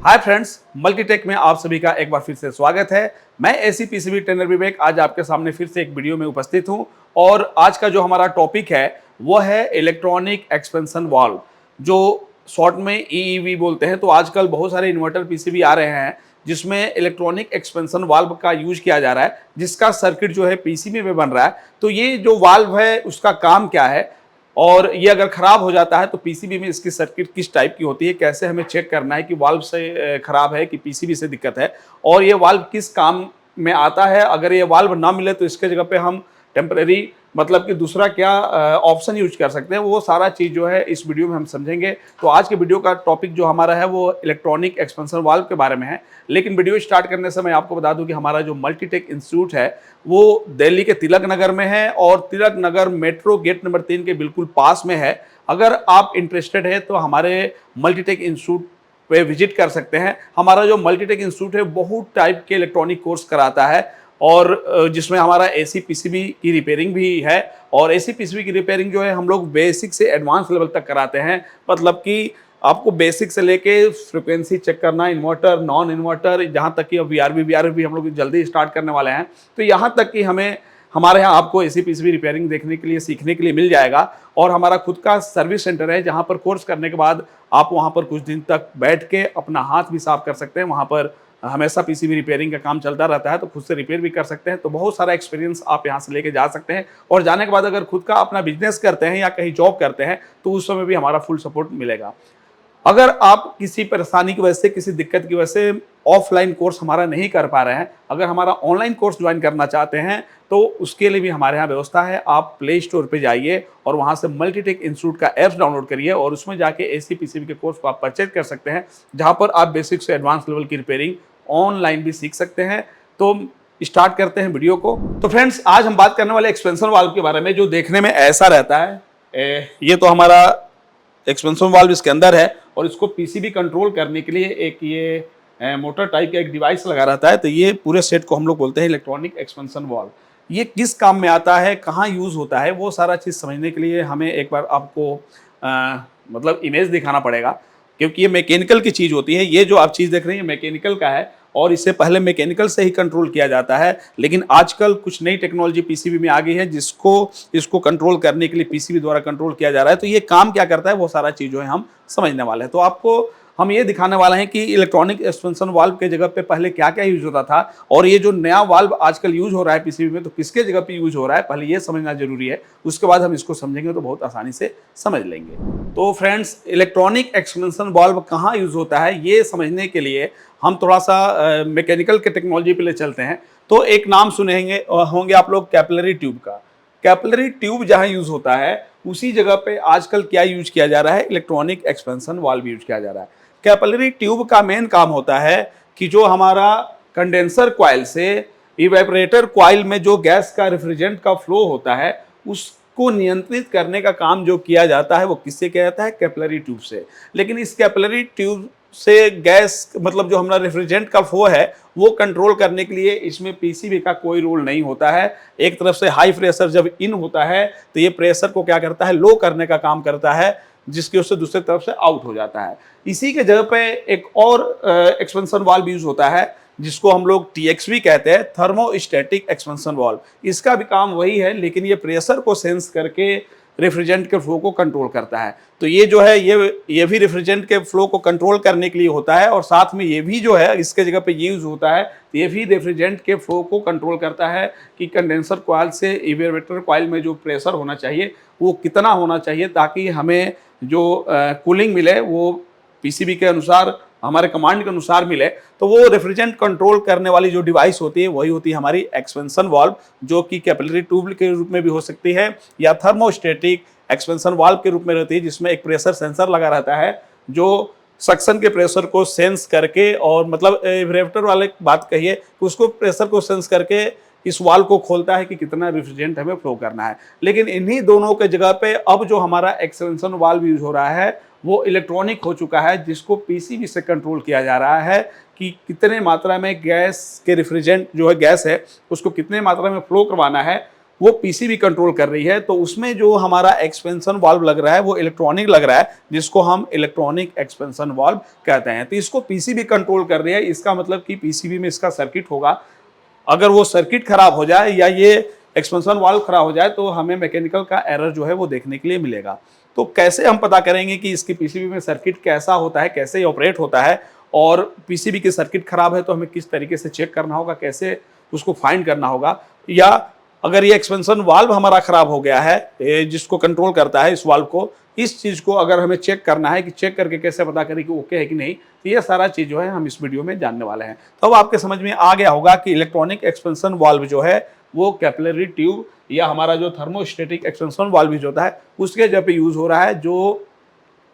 Hi friends, Multitech में आप सभी का एक बार फिर से स्वागत है। मैं एसी पीसीबी ट्रेनर विवेक आज आपके सामने फिर से एक वीडियो में उपस्थित हूं और आज का जो हमारा टॉपिक है वो है इलेक्ट्रॉनिक एक्सपेंशन वाल्व, जो शॉर्ट में ईईवी बोलते हैं। तो आजकल बहुत सारे इन्वर्टर पीसीबी आ रहे हैं जिसमें इलेक्ट्रॉनिक एक्सपेंशन वाल्व का यूज किया जा रहा है, जिसका सर्किट जो है पीसीबी में बन रहा है। तो ये जो वाल्व है उसका काम क्या है और ये अगर खराब हो जाता है तो पीसीबी में इसकी सर्किट किस टाइप की होती है, कैसे हमें चेक करना है कि वाल्व से खराब है कि पीसीबी से दिक्कत है, और ये वाल्व किस काम में आता है। अगर ये वाल्व ना मिले तो इसके जगह पे हम टेम्परेरी मतलब कि दूसरा क्या ऑप्शन यूज कर सकते हैं, वो सारा चीज़ जो है इस वीडियो में हम समझेंगे। तो आज के वीडियो का टॉपिक जो हमारा है वो इलेक्ट्रॉनिक एक्सपेंशन वाल्व के बारे में है। लेकिन वीडियो स्टार्ट करने से मैं आपको बता दूं कि हमारा जो मल्टीटेक इंस्टीट्यूट है वो दिल्ली के तिलक नगर में है और Tilak Nagar metro gate number 3 के बिल्कुल पास में है। अगर आप इंटरेस्टेड है तो हमारे मल्टीटेक इंस्टीट्यूट पे विजिट कर सकते हैं। हमारा जो मल्टीटेक इंस्टीट्यूट है बहुत टाइप के इलेक्ट्रॉनिक कोर्स कराता है और जिसमें हमारा एसी पीसीबी की रिपेयरिंग भी है। और एसी पीसीबी की रिपेयरिंग जो है हम लोग बेसिक से एडवांस लेवल तक कराते हैं, मतलब कि आपको बेसिक से लेके फ्रिक्वेंसी चेक करना, इन्वर्टर, नॉन इन्वर्टर, जहाँ तक कि अब वीआरबी भी हम लोग जल्दी स्टार्ट करने वाले हैं। तो यहाँ तक कि हमारे यहाँ आपको एसी पीसीबी रिपेयरिंग देखने के लिए, सीखने के लिए मिल जाएगा। और हमारा खुद का सर्विस सेंटर है जहाँ पर कोर्स करने के बाद आप वहाँ पर कुछ दिन तक बैठ के अपना हाथ भी साफ कर सकते हैं। वहाँ पर हमेशा पीसीबी रिपेयरिंग का काम चलता रहता है, तो खुद से रिपेयर भी कर सकते हैं। तो बहुत सारा एक्सपीरियंस आप यहाँ से लेके जा सकते हैं और जाने के बाद अगर खुद का अपना बिजनेस करते हैं या कहीं जॉब करते हैं तो उस समय भी हमारा फुल सपोर्ट मिलेगा। अगर आप किसी परेशानी की वजह से, किसी दिक्कत की वजह से ऑफलाइन कोर्स हमारा नहीं कर पा रहे हैं, अगर हमारा ऑनलाइन कोर्स ज्वाइन करना चाहते हैं तो उसके लिए भी हमारे यहाँ व्यवस्था है। आप प्ले स्टोर पे जाइए और वहाँ से मल्टीटेक इंस्टीट्यूट का ऐप्स डाउनलोड करिए और उसमें जाके एसी पीसीबी के कोर्स को आप परचेज कर सकते हैं, जहाँ पर आप बेसिक से एडवांस लेवल की रिपेयरिंग ऑनलाइन भी सीख सकते हैं। तो स्टार्ट करते हैं वीडियो को। तो फ्रेंड्स, आज हम बात करने वाले एक्सपेंशन वाल्व के बारे में, जो देखने में ऐसा रहता है। ये तो हमारा एक्सपेंशन वाल्व इसके अंदर है और इसको पीसीबी कंट्रोल करने के लिए एक ये मोटर टाइप का एक डिवाइस लगा रहता है। तो ये पूरे सेट को हम लोग बोलते हैं इलेक्ट्रॉनिक एक्सपेंशन वाल्व। ये किस काम में आता है, कहाँ यूज़ होता है, वो सारा चीज़ समझने के लिए हमें एक बार आपको मतलब इमेज दिखाना पड़ेगा, क्योंकि ये मैकेनिकल की चीज़ होती है। ये जो आप चीज़ देख रहे हैं मैकेनिकल का है और इससे पहले मैकेनिकल से ही कंट्रोल किया जाता है। लेकिन आजकल कुछ नई टेक्नोलॉजी पीसीबी में आ गई है जिसको इसको कंट्रोल करने के लिए पीसीबी द्वारा कंट्रोल किया जा रहा है। तो ये काम क्या करता है वो सारा चीज़ जो है हम समझने वाले हैं। तो आपको हम ये दिखाने वाले हैं कि इलेक्ट्रॉनिक एक्सपेंशन वाल्व के जगह पे पहले क्या क्या यूज होता था और ये जो नया वाल्व आजकल यूज हो रहा है पीसीबी में तो किसके जगह पे यूज हो रहा है, पहले ये समझना जरूरी है। उसके बाद हम इसको समझेंगे तो बहुत आसानी से समझ लेंगे। तो फ्रेंड्स, इलेक्ट्रॉनिक एक्सपेंशन वाल्व कहाँ यूज होता है ये समझने के लिए हम थोड़ा सा मैकेनिकल के टेक्नोलॉजी पे ले चलते हैं। तो एक नाम सुने होंगे आप लोग, कैपिलरी ट्यूब का। कैपिलरी ट्यूब जहाँ यूज होता है उसी जगह पे आजकल क्या यूज किया जा रहा है, इलेक्ट्रॉनिक एक्सपेंशन वाल्व यूज किया जा रहा है। कैपिलरी ट्यूब का मेन काम होता है कि जो हमारा कंडेंसर कॉइल से इवेपोरेटर कॉइल में जो गैस का रेफ्रिजरेंट का फ्लो होता है उसको नियंत्रित करने का काम जो किया जाता है वो किससे किया जाता है, कैपिलरी ट्यूब से। लेकिन इस कैपिलरी ट्यूब से गैस मतलब जो हमारा रेफ्रिजरेंट का फ्लो है वो कंट्रोल करने के लिए इसमें पीसीबी का कोई रोल नहीं होता है। एक तरफ से हाई प्रेशर जब इन होता है तो ये प्रेशर को क्या करता है, लो करने का काम करता है, जिसकी वजह से दूसरी तरफ से आउट हो जाता है। इसी के जगह पे एक और एक्सपेंशन वाल्व यूज होता है जिसको हम लोग टीएक्सवी कहते हैं, थर्मोस्टैटिक एक्सपेंशन वाल्व। इसका भी काम वही है, लेकिन ये प्रेशर को सेंस करके रेफ्रिजरेंट के फ्लो को कंट्रोल करता है। तो ये जो है ये भी रेफ्रिजरेंट के फ्लो को कंट्रोल करने के लिए होता है और साथ में ये भी जो है इसके जगह पे यूज होता है। तो ये भी रेफ्रिजरेंट के फ्लो को कंट्रोल करता है कि कंडेंसर कॉइल से इवेपोरेटर कॉइल में जो प्रेशर होना चाहिए वो कितना होना चाहिए, ताकि हमें जो कूलिंग मिले वो पीसीबी के अनुसार, हमारे कमांड के अनुसार मिले। तो वो रेफ्रिजरेंट कंट्रोल करने वाली जो डिवाइस होती है वही होती है हमारी एक्सपेंशन वाल्व, जो कि कैपिलरी ट्यूब के रूप में भी हो सकती है या थर्मोस्टैटिक एक्सपेंशन वाल्व के रूप में रहती है, जिसमें एक प्रेशर सेंसर लगा रहता है जो सक्शन के प्रेशर को सेंस करके, और मतलब इवेपोरेटर वाले बात कहिए कि उसको प्रेशर को सेंस करके इस वाल्व को खोलता है कि कितना रेफ्रिजरेंट हमें फ्लो करना है। लेकिन इन्हीं दोनों के जगह पे अब जो हमारा एक्सपेंशन वाल्व यूज हो रहा है वो इलेक्ट्रॉनिक हो चुका है, जिसको पीसीबी से कंट्रोल किया जा रहा है कि कितने मात्रा में गैस के रेफ्रिजरेंट जो है गैस है उसको कितने मात्रा में फ्लो करवाना है। वो पीसीबी कंट्रोल कर रही है, तो उसमें जो हमारा एक्सपेंशन वाल्व लग रहा है वो इलेक्ट्रॉनिक लग रहा है, जिसको हम इलेक्ट्रॉनिक एक्सपेंशन वाल्व कहते हैं। तो इसको पीसीबी कंट्रोल कर रही है, इसका मतलब कि पीसीबी में इसका सर्किट होगा। अगर वो सर्किट खराब हो जाए या ये एक्सपेंशन वाल्व खराब हो जाए तो हमें मैकेनिकल का एरर जो है वो देखने के लिए मिलेगा। तो कैसे हम पता करेंगे कि इसकी पीसीबी में सर्किट कैसा होता है, कैसे ऑपरेट होता है, और पीसीबी की सर्किट खराब है तो हमें किस तरीके से चेक करना होगा, कैसे उसको फाइंड करना होगा, या अगर ये एक्सपेंशन वाल्व हमारा खराब हो गया है जिसको कंट्रोल करता है इस वाल्व को, इस चीज को अगर हमें चेक करना है कि चेक करके कैसे पता करें कि ओके है कि नहीं, तो ये सारा चीज जो है हम इस वीडियो में जानने वाले हैं। तो अब आपके समझ में आ गया होगा कि इलेक्ट्रॉनिक एक्सपेंशन वाल्व जो है वो कैपिलरी ट्यूब या हमारा जो थर्मोस्टेटिक एक्सपेंशन वाल्व जो होता है उसके जब पे यूज हो रहा है, जो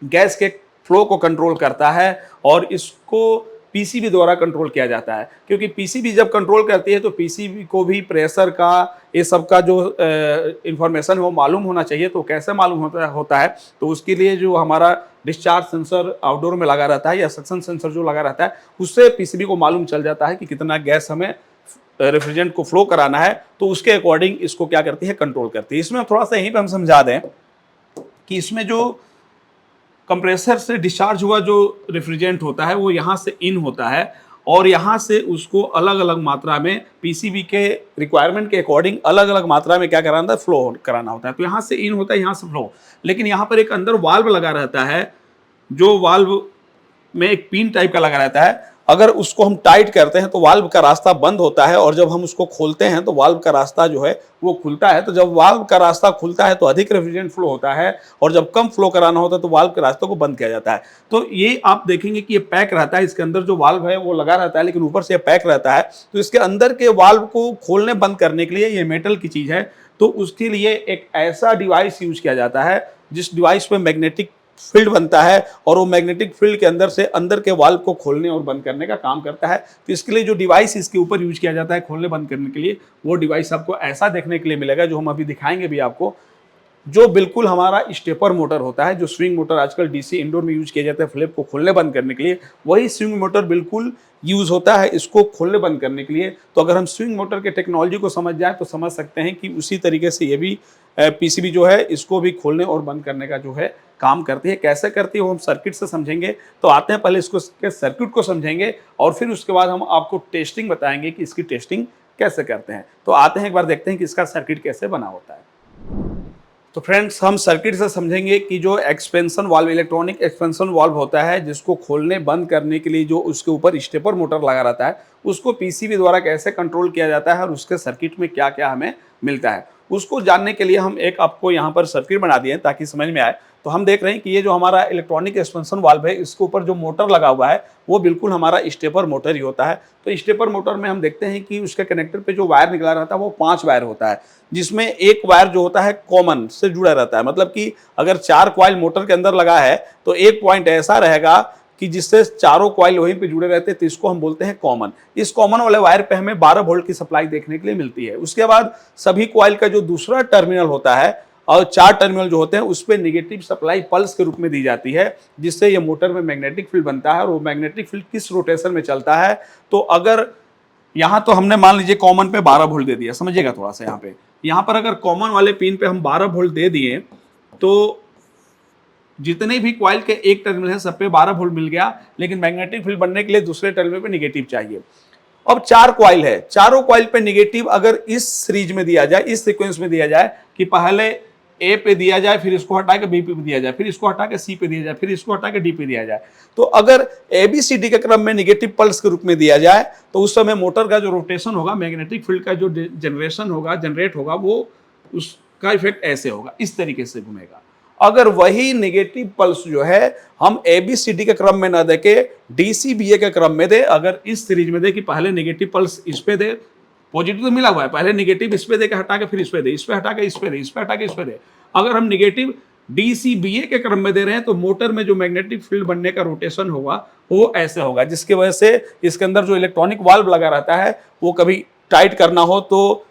गैस के फ्लो को कंट्रोल करता है और इसको पीसीबी द्वारा कंट्रोल किया जाता है। क्योंकि पीसीबी जब कंट्रोल करती है तो पीसीबी को भी प्रेशर का, ये सब का जो इंफॉर्मेशन वो मालूम होना चाहिए। तो कैसे मालूम होता है, तो उसके लिए जो हमारा डिस्चार्ज सेंसर आउटडोर में लगा रहता है या सक्शन सेंसर जो लगा रहता है, उससे पीसीबी को मालूम चल जाता है कि कितना गैस हमें रेफ्रिजरेंट को फ्लो कराना है, तो उसके अकॉर्डिंग इसको क्या करती है, कंट्रोल करती है। इसमें थोड़ा सा यहीं पर हम समझा दें कि इसमें जो कंप्रेसर से डिस्चार्ज हुआ जो रेफ्रिजरेंट होता है वो यहाँ से इन होता है और यहाँ से उसको अलग अलग मात्रा में पीसीबी के रिक्वायरमेंट के अकॉर्डिंग अलग अलग मात्रा में क्या कराना है, फ्लो कराना होता है। तो यहाँ से इन होता है, यहाँ से फ्लो। लेकिन यहाँ पर एक अंदर वाल्व लगा रहता है, जो वाल्व में एक पिन टाइप का लगा रहता है। अगर उसको हम टाइट करते हैं तो वाल्व का रास्ता बंद होता है, और जब हम उसको खोलते हैं तो वाल्व का रास्ता जो है वो खुलता है। तो जब वाल्व का रास्ता खुलता है तो अधिक रेफ्रिजरेंट फ्लो होता है, और जब कम फ्लो कराना होता है तो वाल्व के रास्ते को बंद किया जाता है। तो ये आप देखेंगे कि ये पैक रहता है, इसके अंदर जो वाल्व है वो लगा रहता है लेकिन ऊपर से पैक रहता है। तो इसके अंदर के वाल्व को खोलने बंद करने के लिए ये मेटल की चीज़ है, तो उसके लिए एक ऐसा डिवाइस यूज किया जाता है जिस डिवाइस में मैग्नेटिक फील्ड बनता है, और वो मैग्नेटिक फील्ड के अंदर से अंदर के वाल्व को खोलने और बंद करने का काम करता है। तो इसके लिए जो डिवाइस इसके ऊपर यूज किया जाता है खोलने बंद करने के लिए, वो डिवाइस आपको ऐसा देखने के लिए मिलेगा, जो हम अभी दिखाएंगे भी आपको, जो बिल्कुल हमारा स्टेपर मोटर होता है, जो स्विंग मोटर आजकल डीसी इंडोर में यूज किया जाता है फ्लैप को खोलने बंद करने के लिए, वही स्विंग मोटर बिल्कुल यूज होता है इसको खोलने बंद करने के लिए। तो अगर हम स्विंग मोटर के टेक्नोलॉजी को समझ जाए तो समझ सकते हैं कि उसी तरीके से ये भी पीसीबी जो है इसको भी खोलने और बंद करने का जो है काम करती है। कैसे करती है वो हम सर्किट से समझेंगे। तो आते हैं, पहले इसको सर्किट को समझेंगे और फिर उसके बाद हम आपको टेस्टिंग बताएंगे कि इसकी टेस्टिंग कैसे करते हैं। तो आते हैं, एक बार देखते हैं कि इसका सर्किट कैसे बना होता है। तो फ्रेंड्स, हम सर्किट से समझेंगे कि जो expansion valve, electronic expansion valve होता है, जिसको खोलने बंद करने के लिए जो उसके ऊपर स्टेपर मोटर लगा रहता है, उसको पीसीबी द्वारा कैसे कंट्रोल किया जाता है और उसके सर्किट में क्या क्या हमें मिलता है, उसको जानने के लिए हम एक आपको यहाँ पर सर्किट बना दिए ताकि समझ में आए। तो हम देख रहे हैं कि ये जो हमारा इलेक्ट्रॉनिक एक्सपेंशन वाल्व है, इसके ऊपर जो मोटर लगा हुआ है वो बिल्कुल हमारा स्टेपर मोटर ही होता है। तो स्टेपर मोटर में हम देखते हैं कि उसके कनेक्टर पे जो वायर निकला रहता है वो 5 वायर होता है, जिसमें एक वायर जो होता है कॉमन से जुड़ा रहता है। मतलब कि अगर 4 कॉइल मोटर के अंदर लगा है तो एक पॉइंट ऐसा रहेगा कि जिससे चारों कॉइल वहीं पे जुड़े रहते हैं, तो इसको हम बोलते हैं कॉमन। इस कॉमन वाले वायर पे हमें 12 वोल्ट की सप्लाई देखने के लिए मिलती है। उसके बाद सभी कॉइल का जो दूसरा टर्मिनल होता है और 4 टर्मिनल जो होते हैं उस पर निगेटिव सप्लाई पल्स के रूप में दी जाती है, जिससे ये मोटर में मैग्नेटिक फील्ड बनता है। और वो मैग्नेटिक फील्ड किस रोटेशन में चलता है, तो अगर यहाँ तो हमने मान लीजिए कॉमन पे 12 वोल्ट दे दिया, समझिएगा थोड़ा सा यहाँ पर अगर कॉमन वाले पिन पे हम 12 वोल्ट दे दिए तो जितने भी कॉइल के एक टर्मिनल है सब पे 12 वोल्ट मिल गया, लेकिन मैग्नेटिक फील्ड बनने के लिए दूसरे टर्मिनल पे निगेटिव चाहिए। अब 4 कॉइल है, चारों कॉइल पे निगेटिव अगर इस सीरीज में दिया जाए, इस सीक्वेंस में दिया जाए कि पहले ए पे दिया जाए, फिर इसको हटा के बी पे दिया जाए, फिर इसको हटा के सी पे दिया जाए, फिर इसको हटा के डी पे दिया जाए, तो अगर एबीसीडी के क्रम में निगेटिव पल्स के रूप में दिया जाए तो उस समय मोटर का जो रोटेशन होगा, मैग्नेटिक फील्ड का जो जनरेशन होगा, जनरेट होगा, वो उसका इफेक्ट ऐसे होगा, इस तरीके से घूमेगा। अगर वही नेगेटिव पल्स जो है हम एबीसीडी के क्रम में ना देके डीसीबीए के क्रम में दे, अगर इस सीरीज में दे कि पहले नेगेटिव पल्स इस पे दे, पॉजिटिव तो मिला हुआ है, पहले नेगेटिव इस पे दे के हटा के फिर इस पे दे, इस पे हटा के इस पे दे, इस पे हटा के इस पे दे, अगर हम नेगेटिव डीसीबीए के क्रम में दे रहे हैं तो मोटर में जो मैग्नेटिक फील्ड बनने का रोटेशन होगा वो ऐसे होगा, जिसकी वजह से इसके अंदर जो इलेक्ट्रॉनिक वाल्व लगा रहता है वो कभी टाइट करना हो तो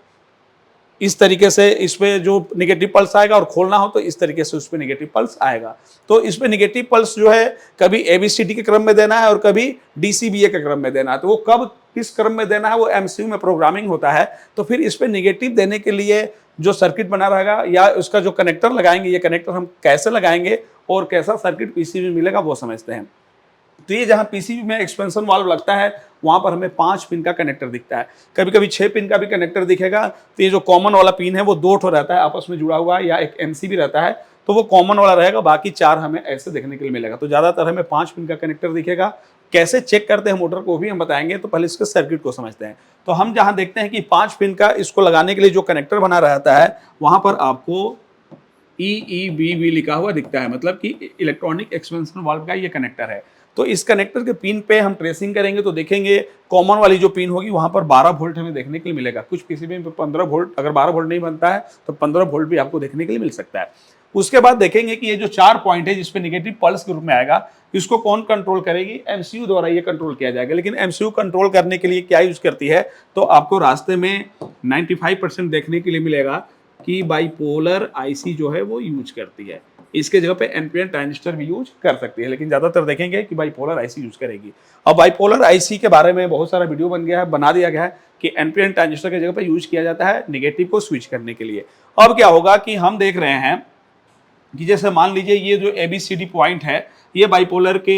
इस तरीके से इस पे जो नेगेटिव पल्स आएगा, और खोलना हो तो इस तरीके से उस पे नेगेटिव पल्स आएगा। तो इस पे नेगेटिव पल्स जो है कभी एबीसीडी के क्रम में देना है और कभी डीसीबीए के क्रम में देना है। तो वो कब किस क्रम में देना है वो एमसीयू में प्रोग्रामिंग होता है। तो फिर इस पे नेगेटिव देने के लिए जो सर्किट बना रहेगा या उसका जो कनेक्टर लगाएंगे, ये कनेक्टर हम कैसे लगाएंगे और कैसा सर्किट पीसीबी मिलेगा वो समझते हैं। तो ये जहाँ पीसीबी में एक्सपेंशन वाल्व लगता है वहां पर हमें 5 पिन का कनेक्टर दिखता है, कभी कभी 6 पिन का भी कनेक्टर दिखेगा। तो ये जो कॉमन वाला पिन है वो 2 ठो रहता है आपस में जुड़ा हुआ, या एक एमसीबी रहता है, तो वो कॉमन वाला रहेगा, बाकी 4 हमें ऐसे देखने के लिए मिलेगा। तो ज्यादातर हमें 5 पिन का कनेक्टर दिखेगा। कैसे चेक करते हैं मोटर को भी हम बताएंगे, तो पहले इसके सर्किट को समझते हैं। तो हम जहां देखते हैं कि 5 पिन का इसको लगाने के लिए जो कनेक्टर बना रहता है वहां पर आपको EEBB लिखा हुआ दिखता है, मतलब कि इलेक्ट्रॉनिक एक्सपेंशन वाल्व का ये कनेक्टर है। तो इस कनेक्टर के पिन पे हम ट्रेसिंग करेंगे तो देखेंगे कॉमन वाली जो पिन होगी वहां पर 12 वोल्ट हमें देखने के लिए मिलेगा। कुछ पीसीबी में 15 वोल्ट, अगर 12 वोल्ट नहीं बनता है तो 15 वोल्ट भी आपको देखने के लिए मिल सकता है। उसके बाद देखेंगे कि ये जो 4 पॉइंट है जिसपे निगेटिव पल्स के रूप में आएगा, इसको कौन कंट्रोल करेगी? एमसीयू द्वारा ये कंट्रोल किया जाएगा। लेकिन एमसीयू कंट्रोल करने के लिए क्या यूज करती है? तो आपको रास्ते में 95% देखने के लिए मिलेगा कि बाइपोलर आईसी जो है वो यूज करती है। इसके जगह पे एनपीएन ट्रांजिस्टर भी यूज कर सकती है, लेकिन ज्यादातर देखेंगे कि बाइपोलर आईसी यूज करेगी। अब बाइपोलर आईसी के बारे में बहुत सारा वीडियो बना दिया गया है कि एनपीएन ट्रांजिस्टर की जगह पे यूज किया जाता है नेगेटिव को स्विच करने के लिए। अब क्या होगा कि हम देख रहे हैं कि जैसे मान लीजिए ये जो एबीसीडी पॉइंट है ये बाइपोलर के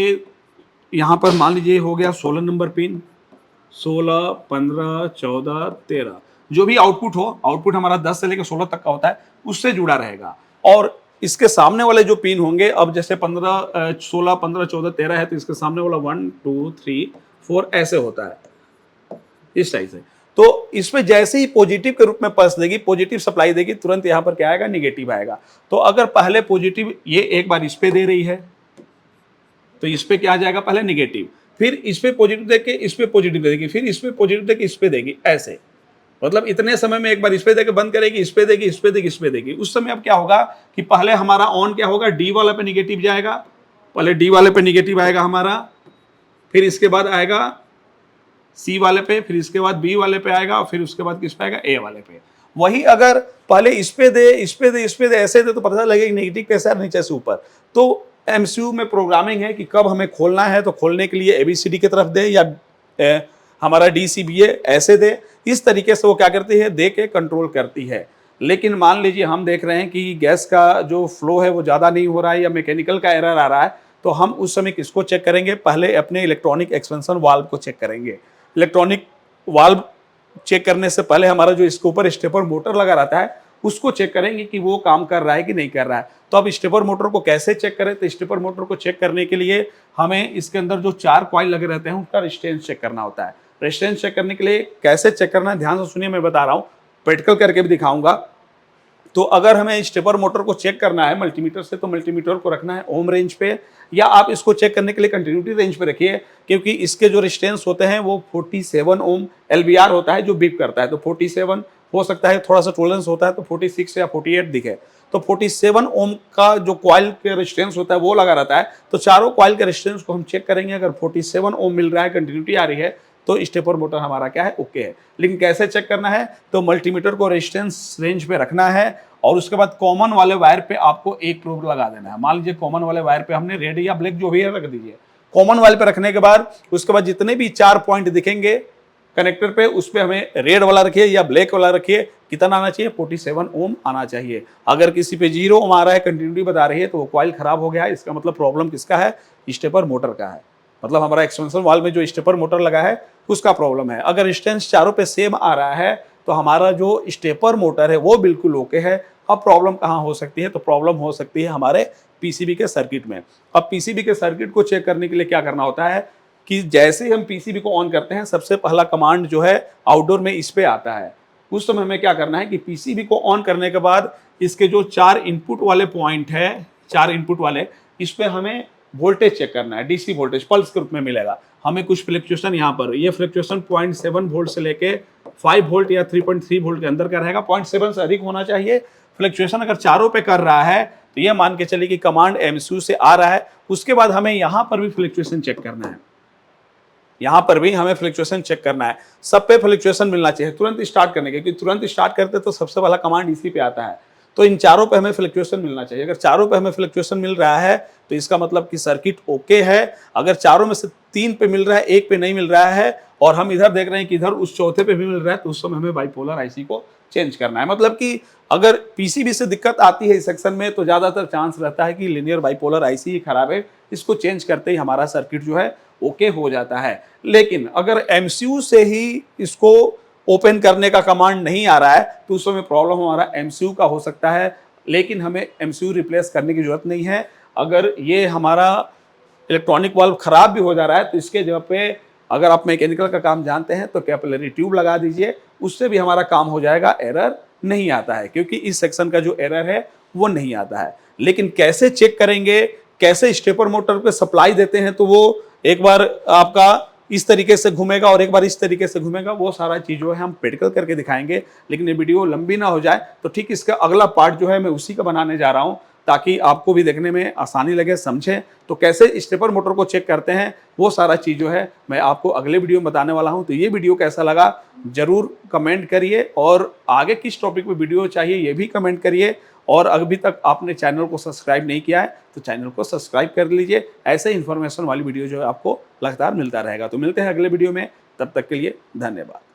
यहाँ पर मान लीजिए हो गया 16 नंबर पिन, 16, 15, 14, 13, जो भी आउटपुट हो, आउटपुट हमारा 10 से लेकर 16 तक का होता है, उससे जुड़ा रहेगा। और इसके सामने वाले जो पिन होंगे, अब जैसे 15, 16, 15, 14, 13 है, तो इसके सामने वाला 1, 2, 3, 4 ऐसे होता है, इस टाइप से। तो इसमें जैसे ही पॉजिटिव के रूप में पल्स देगी, पॉजिटिव सप्लाई देगी, तुरंत यहाँ पर क्या आएगा? निगेटिव आएगा। तो अगर पहले पॉजिटिव ये एक बार इस पे दे रही है तो इस पे क्या आ जाएगा? पहले निगेटिव, फिर इस पे पॉजिटिव देके इस पे पॉजिटिव देगी, फिर इस पे पॉजिटिव देके इस पे देगी, ऐसे। मतलब इतने समय में एक बार इस पे देके बंद करेगी, इस पे देगी, इस पे देगी, इस पे देगी। उस समय अब क्या होगा कि पहले हमारा ऑन क्या होगा? डी वाले पे निगेटिव जाएगा, पहले डी वाले पे निगेटिव आएगा हमारा, फिर इसके बाद आएगा सी वाले पे, फिर इसके बाद बी वाले पे आएगा, और फिर उसके बाद किस पे आएगा? ए वाले पे। वही अगर पहले इस पे दे, इस पे दे, इस पे दे, ऐसे दे, तो पता लगेगा नेगेटिव कैसे है, नीचे से ऊपर। तो एमसीयू में प्रोग्रामिंग है कि कब हमें खोलना है, तो खोलने के लिए एबीसीडी की तरफ दे, या हमारा डीसीबीए ऐसे दे। इस तरीके से वो क्या करती है? दे के कंट्रोल करती है। लेकिन मान लीजिए हम देख रहे हैं कि गैस का जो फ्लो है वो ज़्यादा नहीं हो रहा है, या मैकेनिकल का एरर आ रहा है, तो हम उस समय किसको चेक करेंगे? पहले अपने इलेक्ट्रॉनिक एक्सपेंशन वाल्व को चेक करेंगे। इलेक्ट्रॉनिक वाल्व चेक करने से पहले हमारा जो इसके ऊपर स्टेपर मोटर लगा रहता है उसको चेक करेंगे कि वो काम कर रहा है कि नहीं कर रहा है। तो अब स्टेपर मोटर को कैसे चेक करें? तो स्टेपर मोटर को चेक करने के लिए हमें इसके अंदर जो 4 कॉइल लगे रहते हैं उसका रेजिस्टेंस चेक करना होता है। रेजिस्टेंस चेक करने के लिए कैसे चेक करना है, ध्यान से सुनिए, मैं बता रहा हूँ, प्रैक्टिकल करके भी दिखाऊंगा। तो अगर हमें स्टेपर मोटर को चेक करना है मल्टीमीटर से, तो मल्टीमीटर को रखना है ओम रेंज पे, या आप इसको चेक करने के लिए कंटिन्यूटी रेंज पे रखिए, क्योंकि इसके जो रेजिस्टेंस होते हैं वो 47 ओम एलबीआर होता है जो बीप करता है। तो 47 हो सकता है, थोड़ा सा टॉलरेंस होता है तो 46 या 48 दिखे। तो 47 ओम का जो कॉइल के रेजिस्टेंस होता है वो लगा रहता है। तो चारों कॉइल के रेजिस्टेंस को हम चेक करेंगे, अगर 47 ओम मिल रहा है, कंटिन्यूटी आ रही है, तो स्टेपर मोटर हमारा क्या है? ओके है। लेकिन कैसे चेक करना है? तो मल्टीमीटर को रेजिस्टेंस रेंज पे रखना है, और उसके बाद कॉमन वाले वायर पे आपको एक प्रोब लगा देना है। मान लीजिए कॉमन वाले वायर पे हमने रेड या ब्लैक जो भी है रख दीजिए। कॉमन वाले पे रखने के बाद उसके बाद जितने भी 4 पॉइंट दिखेंगे कनेक्टर पे, उस पे हमें रेड वाला रखिए या ब्लैक वाला रखिए। कितना आना चाहिए? 47 ओम आना चाहिए। अगर किसी पे 0 ओम आ रहा है, कंटिन्यूटी बता रही है, तो वो कॉइल खराब हो गया है। इसका मतलब प्रॉब्लम किसका है? स्टेपर मोटर का है। मतलब हमारा एक्सपेंशन वाल्व में जो स्टेपर मोटर लगा है उसका प्रॉब्लम है। अगर रेजिस्टेंस चारों पे सेम आ रहा है तो हमारा जो स्टेपर मोटर है वो बिल्कुल ओके है। अब प्रॉब्लम कहाँ हो सकती है? तो प्रॉब्लम हो सकती है हमारे पीसीबी के सर्किट में। अब पीसीबी के सर्किट को चेक करने के लिए क्या करना होता है कि जैसे ही हम पीसीबी को ऑन करते हैं, सबसे पहला कमांड जो है आउटडोर में इस पे आता है। उस समय हमें क्या करना है कि पीसीबी को ऑन करने के बाद इसके जो 4 इनपुट वाले पॉइंट है, 4 इनपुट वाले, इस पे हमें वोल्टेज चेक करना है। डीसी वोल्टेज पल्स के रूप में मिलेगा हमें। कुछ फ्लक्चुएशन यहाँ पर, ये फ्लक्चुएशन 0.7 वोल्ट से लेके 5 वोल्ट या 3.3 वोल्ट के अंदर का रहेगा। 0.7 से अधिक होना चाहिए। फ्लक्चुएशन अगर चारों पे कर रहा है तो ये मान के चलिए कि कमांड एमसीयू से आ रहा है। उसके बाद हमें यहाँ पर भी फ्लक्चुएशन चेक करना है। यहाँ पर भी हमें फ्लक्चुएशन चेक करना है। सब पे फ्लक्चुएशन मिलना चाहिए तुरंत स्टार्ट करने के, क्योंकि तुरंत स्टार्ट करते तो सबसे पहला कमांड इसी पे आता है। तो इन चारों पे हमें फ्लक्चुएशन मिलना चाहिए। अगर चारों पे हमें फ्लक्चुएशन मिल रहा है तो इसका मतलब कि सर्किट ओके है। अगर चारों में से 3 पे मिल रहा है, 1 पे नहीं मिल रहा है, और हम इधर देख रहे हैं कि इधर उस चौथे पे भी मिल रहा है, तो उस समय हमें बाइपोलर आईसी को चेंज करना है। मतलब कि अगर पीसीबी से दिक्कत आती है इस सेक्शन में तो ज़्यादातर चांस रहता है कि लीनियर बाइपोलर आईसी ही खराब है, इसको चेंज करते ही हमारा सर्किट जो है ओके हो जाता है। लेकिन अगर एमसीयू से ही इसको ओपन करने का कमांड नहीं आ रहा है तो उस समय प्रॉब्लम हमारा एमसीयू का हो सकता है, लेकिन हमें एमसीयू रिप्लेस करने की जरूरत नहीं है। अगर ये हमारा इलेक्ट्रॉनिक वाल्व खराब भी हो जा रहा है तो इसके जगह पे अगर आप मैकेनिकल का काम जानते हैं तो कैपिलरी ट्यूब लगा दीजिए, उससे भी हमारा काम हो जाएगा, एरर नहीं आता है, क्योंकि इस सेक्शन का जो एरर है वो नहीं आता है। लेकिन कैसे चेक करेंगे, कैसे स्टेपर मोटर पे सप्लाई देते हैं तो वो एक बार आपका इस तरीके से घूमेगा और एक बार इस तरीके से घूमेगा, वो सारा चीज जो है हम प्रैक्टिकल करके दिखाएंगे। लेकिन ये वीडियो लंबी ना हो जाए तो ठीक इसका अगला पार्ट जो है मैं उसी का बनाने जा रहा हूं, ताकि आपको भी देखने में आसानी लगे, समझें। तो कैसे स्टेपर मोटर को चेक करते हैं वो सारा चीज जो है मैं आपको अगले वीडियो में बताने वाला हूं। तो ये वीडियो कैसा लगा जरूर कमेंट करिए, और आगे किस टॉपिक पे वीडियो चाहिए ये भी कमेंट करिए। और अभी तक आपने चैनल को सब्सक्राइब नहीं किया है तो चैनल को सब्सक्राइब कर लीजिए। ऐसे इन्फॉर्मेशन वाली वीडियो जो है आपको लगातार मिलता रहेगा। तो मिलते हैं अगले वीडियो में, तब तक के लिए धन्यवाद।